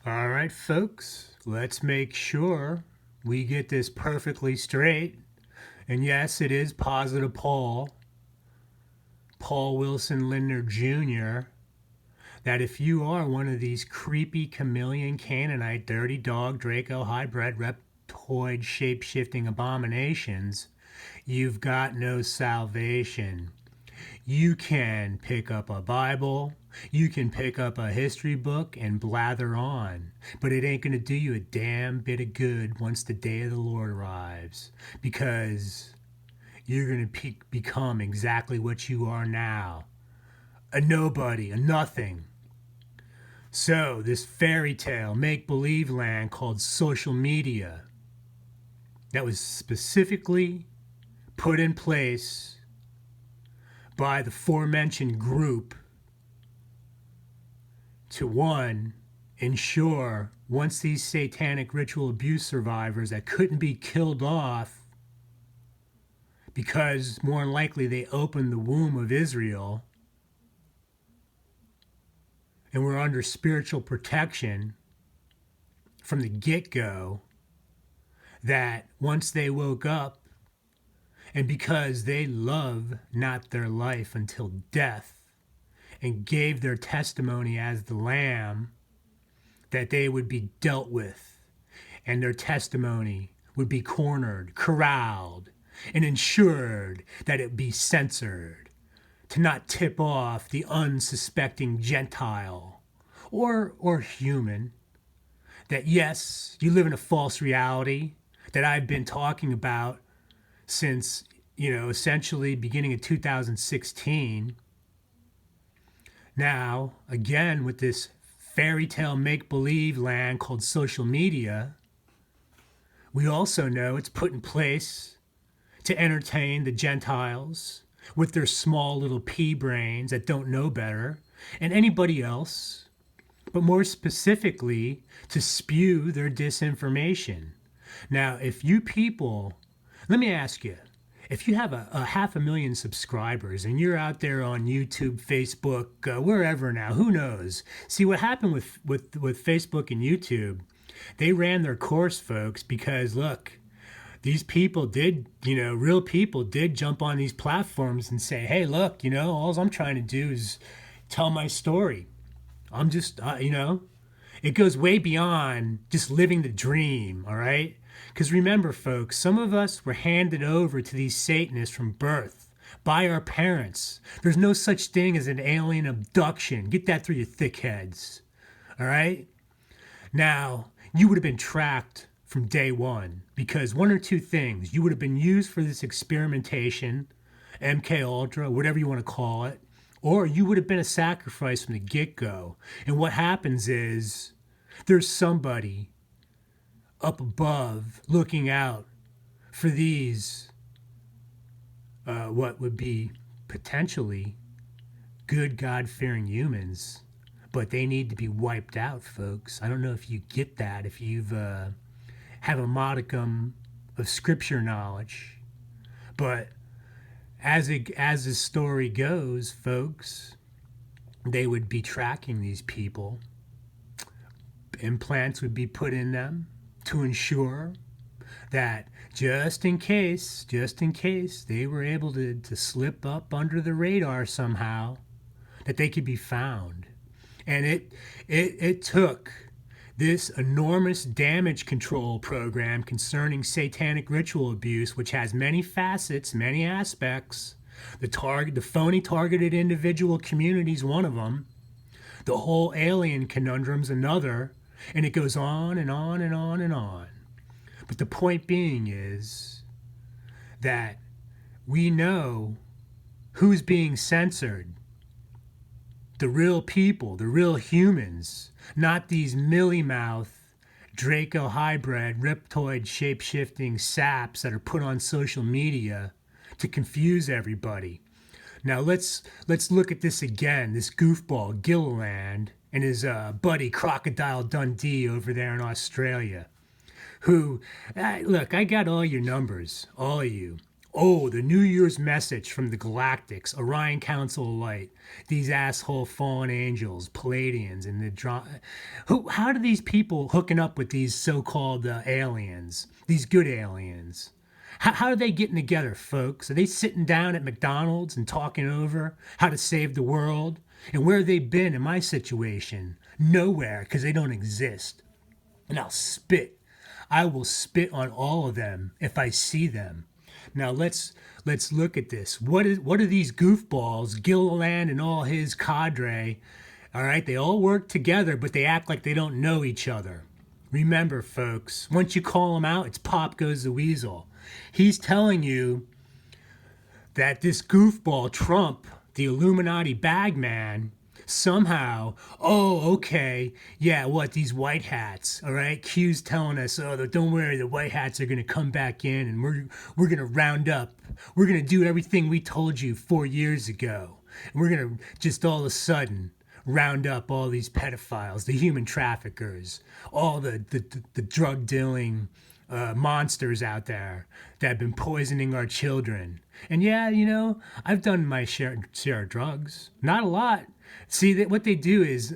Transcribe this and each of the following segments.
All right, folks, let's make sure we get this perfectly straight. And yes, it is Positive Paul Wilson Lindner Jr., that if you are one of these creepy chameleon, Canaanite, dirty dog, Draco, hybrid, reptoid, shape shifting abominations, you've got no salvation. You can pick up a Bible, you can pick up a history book and blather on, but it ain't going to do you a damn bit of good once the day of the Lord arrives, because you're going to become exactly what you are now, a nobody, a nothing. So, this fairy tale make believe land called social media that was specifically put in place by the aforementioned group to one, ensure once these satanic ritual abuse survivors that couldn't be killed off because more than likely they opened the womb of Israel and were under spiritual protection from the get-go, that once they woke up, and because they love not their life until death and gave their testimony as the Lamb, that they would be dealt with and their testimony would be cornered, corralled, and ensured that it be censored to not tip off the unsuspecting Gentile or human that yes, you live in a false reality that I've been talking about since, essentially beginning of 2016. Now, again, with this fairy tale make believe land called social media, we also know it's put in place to entertain the Gentiles with their small little pea brains that don't know better, and anybody else, but more specifically to spew their disinformation. Now, if you people, let me ask you, if you have a 500,000 subscribers and you're out there on YouTube, Facebook, wherever now, who knows? See, what happened with Facebook and YouTube, they ran their course, folks, because look, these people did, real people did jump on these platforms and say, hey, look, all I'm trying to do is tell my story. I'm just, it goes way beyond just living the dream, all right? Because remember, folks, some of us were handed over to these Satanists from birth by our parents. There's no such thing as an alien abduction. Get that through your thick heads, all right? Now, you would have been tracked from day one because one or two things. You would have been used for this experimentation, MK Ultra, whatever you want to call it, or you would have been a sacrifice from the get-go. And what happens is there's somebody up above looking out for these, what would be potentially good God-fearing humans, but they need to be wiped out, folks. I don't know if you get that, if you've have a modicum of scripture knowledge, but as the story goes, folks, they would be tracking these people. Implants would be put in them to ensure that just in case they were able to slip up under the radar somehow, that they could be found. And it took this enormous damage control program concerning satanic ritual abuse, which has many facets, many aspects. The phony targeted individual community is one of them. The whole alien conundrum's another, and it goes on and on and on and on. But the point being is that we know who's being censored. The real people, the real humans, not these millie-mouth, Draco hybrid, reptoid shape-shifting saps that are put on social media to confuse everybody. Now let's look at this again, this goofball Gilliland and his buddy Crocodile Dundee over there in Australia, who, look, I got all your numbers, all of you. Oh, the New Year's message from the Galactics, Orion Council of Light, these asshole fallen angels, Palladians, and how do these people hooking up with these so-called aliens, these good aliens? How are they getting together, folks? Are they sitting down at McDonald's and talking over how to save the world? And where have they been in my situation? Nowhere, because they don't exist. And I will spit on all of them if I see them. Now let's look at this. What are these goofballs, Gilliland and all his cadre? All right, they all work together, but they act like they don't know each other. Remember, folks, once you call them out, it's Pop Goes the Weasel. He's telling you that this goofball Trump, the Illuminati bagman, somehow, oh, okay, yeah, what, these white hats, all right? Q's telling us, oh, don't worry, the white hats are going to come back in and we're going to round up. We're going to do everything we told you 4 years ago. And we're going to just all of a sudden round up all these pedophiles, the human traffickers, all the drug dealing monsters out there that have been poisoning our children. And yeah, I've done my share of drugs. Not a lot. See, what they do is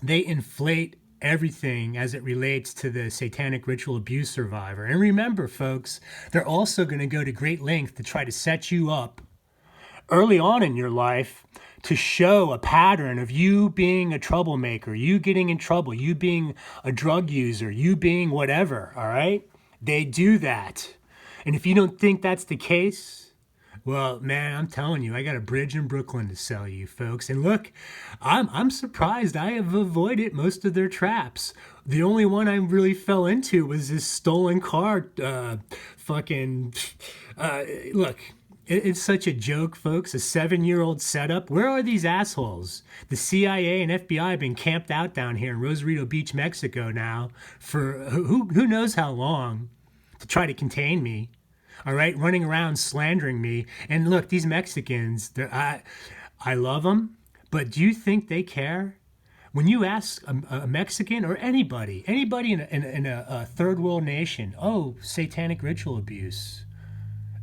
they inflate everything as it relates to the Satanic Ritual Abuse survivor. And remember, folks, they're also going to go to great length to try to set you up early on in your life to show a pattern of you being a troublemaker, you getting in trouble, you being a drug user, you being whatever, all right? They do that. And if you don't think that's the case, well, man, I'm telling you, I got a bridge in Brooklyn to sell you, folks. And look, I'm surprised I have avoided most of their traps. The only one I really fell into was this stolen car. Look, it's such a joke, folks. A 7-year-old setup. Where are these assholes? The CIA and FBI have been camped out down here in Rosarito Beach, Mexico now for who knows how long to try to contain me. All right, running around slandering me. And look, these Mexicans, I love them, but do you think they care? When you ask a Mexican or anybody in a third world nation, oh, satanic ritual abuse,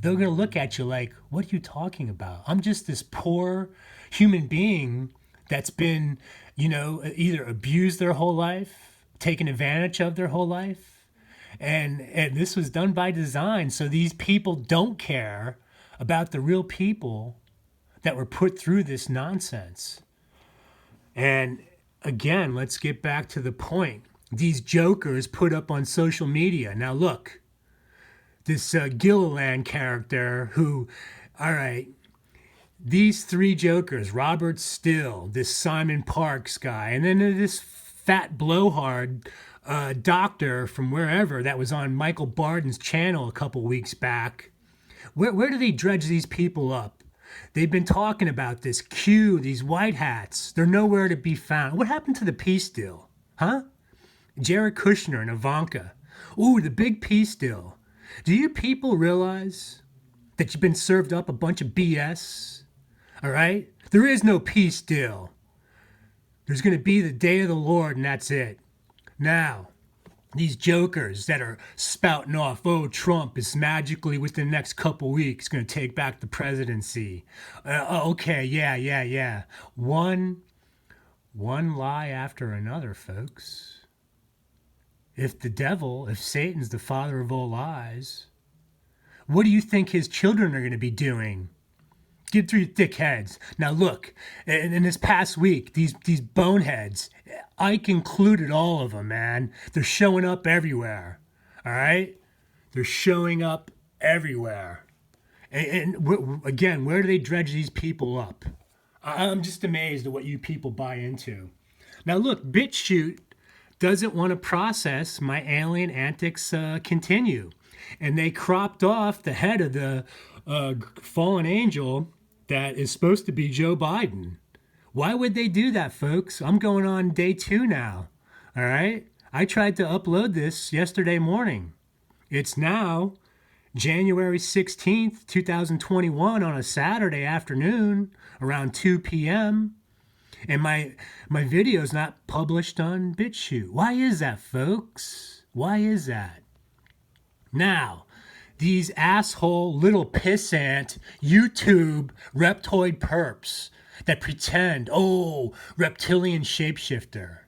they're going to look at you like, what are you talking about? I'm just this poor human being that's been, either abused their whole life, taken advantage of their whole life. And this was done by design. So these people don't care about the real people that were put through this nonsense. And again, let's get back to the point. These jokers put up on social media. Now look, this Gilliland character who, all right, these three jokers, Robert Still, this Simon Parks guy, and then this fat blowhard doctor from wherever that was on Michael Barden's channel a couple weeks back. Where do they dredge these people up? They've been talking about this Q, these white hats. They're nowhere to be found. What happened to the peace deal? Huh? Jared Kushner and Ivanka. Ooh, the big peace deal. Do you people realize that you've been served up a bunch of BS? All right? There is no peace deal. There's going to be the day of the Lord, and that's it. Now, these jokers that are spouting off, oh, Trump is magically within the next couple weeks going to take back the presidency. Okay, yeah. One lie after another, folks. If Satan's the father of all lies, what do you think his children are going to be doing? Get through your thick heads. Now look, in this past week, these boneheads, Ike included all of them, man. They're showing up everywhere. All right? They're showing up everywhere. And again, where do they dredge these people up? I'm just amazed at what you people buy into. Now look, BitChute doesn't want to process my alien antics continue. And they cropped off the head of the fallen angel that is supposed to be Joe Biden. Why would they do that, folks? I'm going on day 2 now. All right? I tried to upload this yesterday morning. It's now January 16th, 2021 on a Saturday afternoon around 2 p.m. And my video's not published on BitChute. Why is that, folks? Why is that? Now, these asshole little pissant YouTube reptoid perps that pretend, oh, reptilian shapeshifter.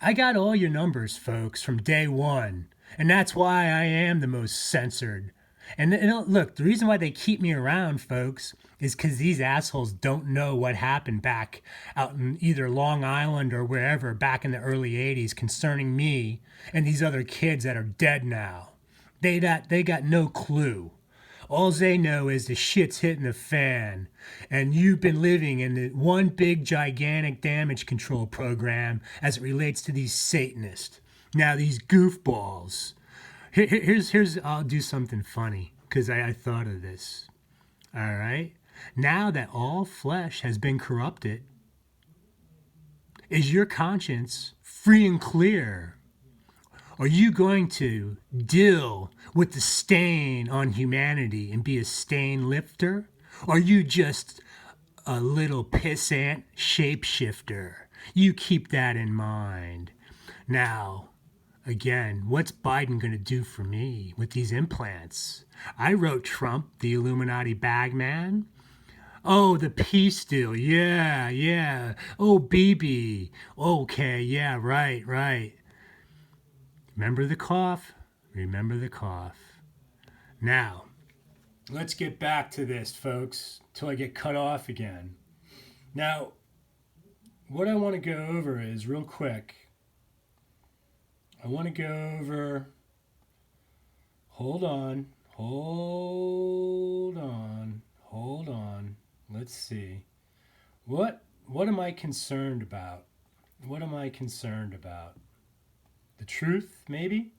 I got all your numbers, folks, from day one. And that's why I am the most censored. And look, the reason why they keep me around, folks, is because these assholes don't know what happened back out in either Long Island or wherever back in the early 80s concerning me and these other kids that are dead now. They got no clue. All they know is the shit's hitting the fan, and you've been living in the one big gigantic damage control program as it relates to these Satanists. Now these goofballs. Here's I'll do something funny because I thought of this. All right. Now that all flesh has been corrupted, is your conscience free and clear? Are you going to deal with the stain on humanity and be a stain lifter? Or are you just a little pissant shapeshifter? You keep that in mind. Now, again, what's Biden going to do for me with these implants? I wrote Trump, the Illuminati bagman. Oh, the peace deal. Yeah. Oh, Bibi. Okay, yeah, right. Remember the cough? Remember the cough. Now, let's get back to this, folks, till I get cut off again. Now, what I want to go over is, real quick, I want to go over, hold on, let's see. What am I concerned about? The truth, maybe?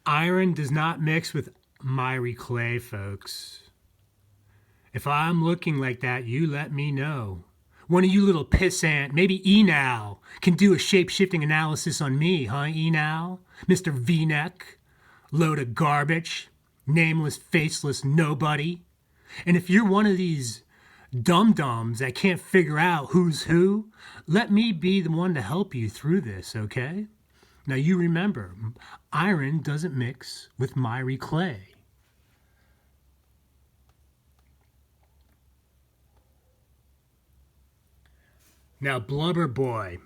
Iron does not mix with miry clay, folks. If I'm looking like that, you let me know. One of you little pissant, maybe Enal, can do a shape-shifting analysis on me, huh, Enal? Mr. V-neck, load of garbage, nameless, faceless nobody. And if you're one of these dum-dums that can't figure out who's who, let me be the one to help you through this, okay? Now you remember, iron doesn't mix with miry clay. Now Blubber Boy,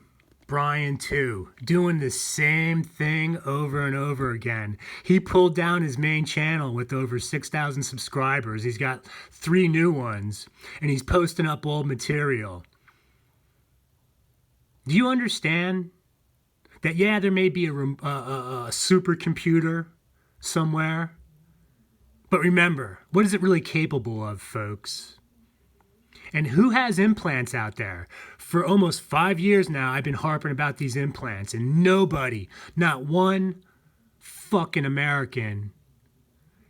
Brian too, doing the same thing over and over again. He pulled down his main channel with over 6,000 subscribers. He's got 3 new ones, and he's posting up old material. Do you understand that, yeah, there may be a supercomputer somewhere, but remember, what is it really capable of, folks? And who has implants out there? For almost 5 years now, I've been harping about these implants, and nobody, not one fucking American,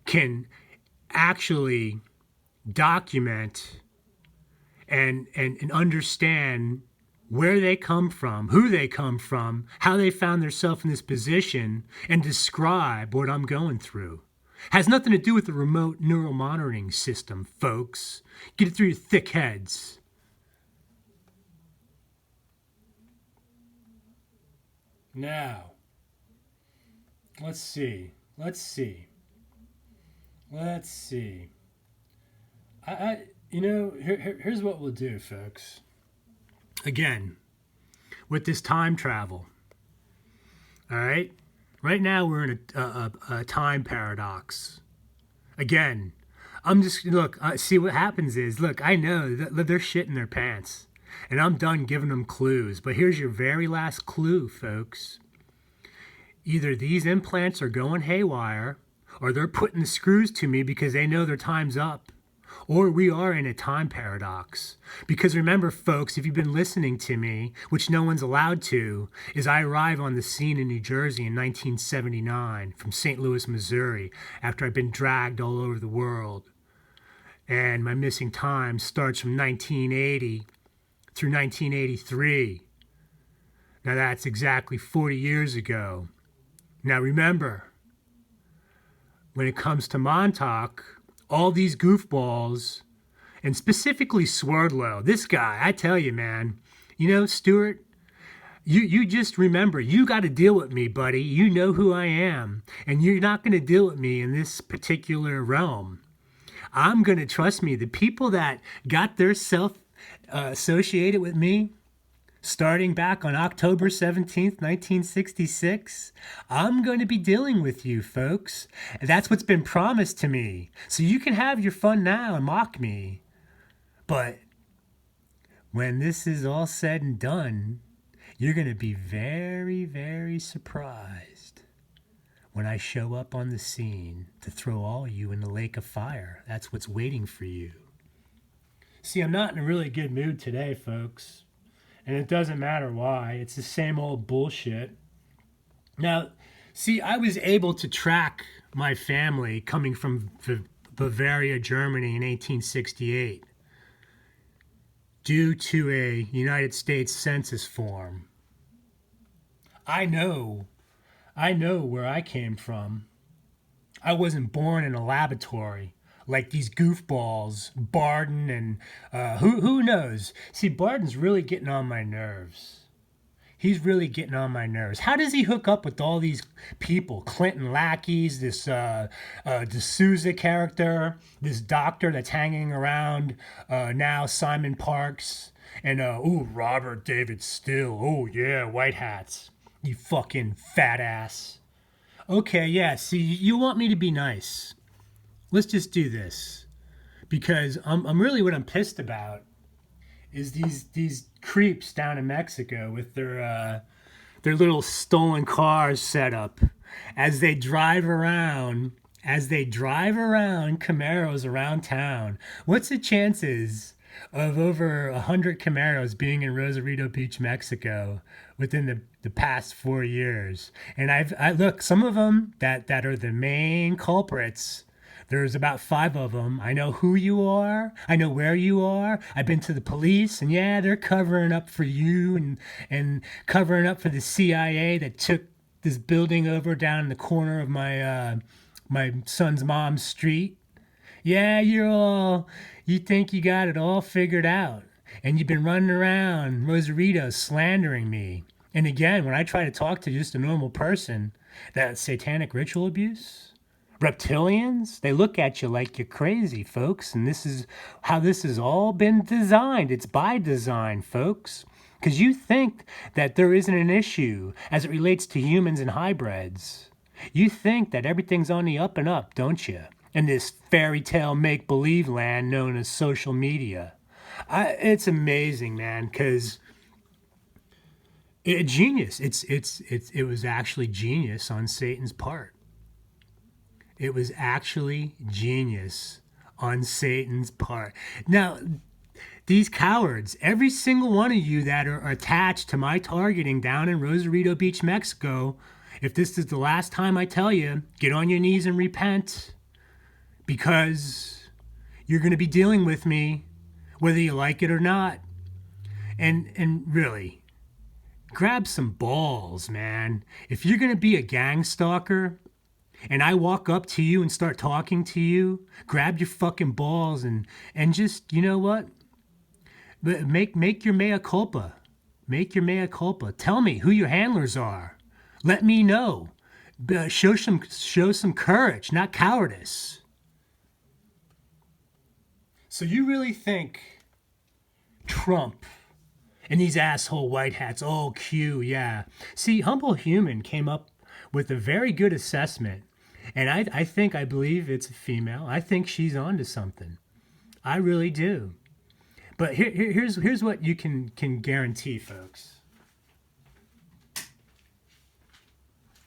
can actually document and understand where they come from, who they come from, how they found themselves in this position, and describe what I'm going through. Has nothing to do with the remote neural monitoring system, folks. Get it through your thick heads. Now, let's see. Here's what we'll do, folks. Again, with this time travel. All right? Right now, we're in a time paradox. Again, see what happens is, look, I know that they're shitting their pants, and I'm done giving them clues, but here's your very last clue, folks. Either these implants are going haywire, or they're putting the screws to me because they know their time's up. Or we are in a time paradox. Because remember, folks, if you've been listening to me, which no one's allowed to, is I arrive on the scene in New Jersey in 1979 from St. Louis, Missouri, after I've been dragged all over the world. And my missing time starts from 1980 through 1983. Now that's exactly 40 years ago. Now remember, when it comes to Montauk, all these goofballs, and specifically Swerdlow, this guy, I tell you, man, Stuart, You just remember, you got to deal with me, buddy. You know who I am, and you're not going to deal with me in this particular realm. I'm going to trust me. The people that got their self associated with me, starting back on October 17th, 1966, I'm going to be dealing with you, folks. That's what's been promised to me. So you can have your fun now and mock me. But when this is all said and done, you're going to be very, very surprised when I show up on the scene to throw all you in the lake of fire. That's what's waiting for you. See, I'm not in a really good mood today, folks. And it doesn't matter why. It's the same old bullshit. Now, see, I was able to track my family coming from Bavaria, Germany in 1868 due to a United States Census form. I know where I came from. I wasn't born in a laboratory like these goofballs, Barden and who knows? See, Barden's really getting on my nerves. He's really getting on my nerves. How does he hook up with all these people? Clinton lackeys, this D'Souza character, this doctor that's hanging around now, Simon Parks, and Robert David Still. Oh yeah, white hats. You fucking fat ass. Okay, yeah, see, you want me to be nice. Let's just do this. Because I'm really what I'm pissed about is these creeps down in Mexico with their little stolen cars set up as they drive around Camaros around town. What's the chances of over 100 Camaros being in Rosarito Beach, Mexico within the past 4 years? And I look, some of them that are the main culprits. There's about 5 of them. I know who you are. I know where you are. I've been to the police, and yeah, they're covering up for you and covering up for the CIA that took this building over down in the corner of my son's mom's street. Yeah, you think you got it all figured out, and you've been running around Rosarito slandering me. And again, when I try to talk to just a normal person, that satanic ritual abuse, reptilians, they look at you like you're crazy, folks. And this is how this has all been designed. It's by design, folks. Because you think that there isn't an issue as it relates to humans and hybrids. You think that everything's on the up and up, don't you? In this fairy tale make-believe land known as social media. It's amazing, man, because genius. It was actually genius on Satan's part. It was actually genius on Satan's part. Now, these cowards, every single one of you that are attached to my targeting down in Rosarito Beach, Mexico, if this is the last time I tell you, get on your knees and repent, because you're going to be dealing with me whether you like it or not. And really, grab some balls, man. If you're going to be a gang stalker, and I walk up to you and start talking to you, grab your fucking balls and just, you know what? Make your mea culpa. Make your mea culpa. Tell me who your handlers are. Let me know. Show some courage, not cowardice. So you really think Trump and these asshole white hats, oh, Q, yeah. See, Humble Human came up with a very good assessment. And I believe it's a female. I think she's onto something. I really do. But here's what you can guarantee, folks.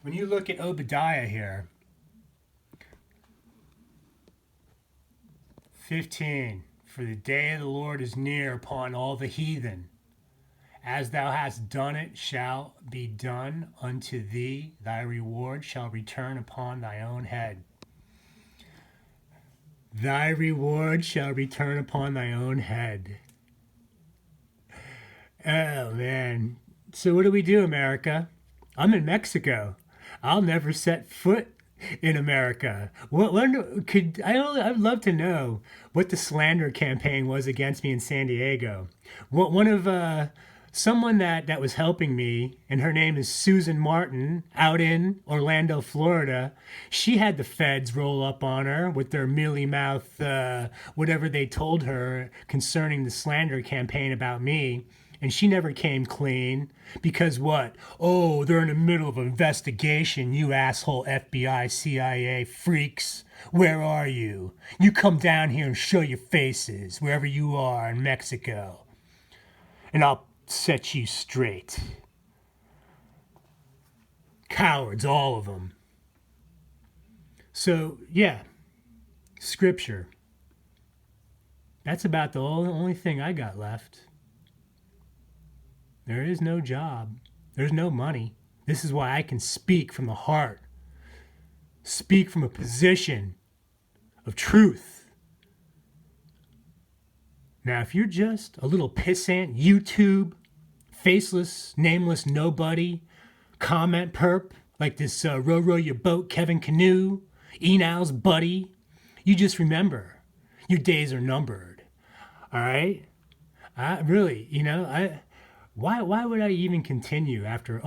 When you look at Obadiah here, 15, for the day of the Lord is near upon all the heathen. As thou hast done it shall be done unto thee. Thy reward shall return upon thy own head. Thy reward shall return upon thy own head. Oh, man. So what do we do, America? I'm in Mexico. I'll never set foot in America. I'd love to know what the slander campaign was against me in San Diego. One of someone that was helping me, and her name is Susan Martin, out in Orlando, Florida. She had the feds roll up on her with their mealy mouth, whatever they told her concerning the slander campaign about me. And she never came clean because what? Oh, they're in the middle of an investigation, you asshole FBI, CIA freaks. Where are you? You come down here and show your faces wherever you are in Mexico, and I'll set you straight. Cowards, all of them. So, yeah, scripture. That's about the only thing I got left. There is no job. There's no money. This is why I can speak from the heart. Speak from a position of truth. Now, if you're just a little pissant YouTube, faceless, nameless nobody, comment perp, like this row your boat Kevin Canoe, Enal's buddy, you just remember, your days are numbered. All right? Really, why would I even continue after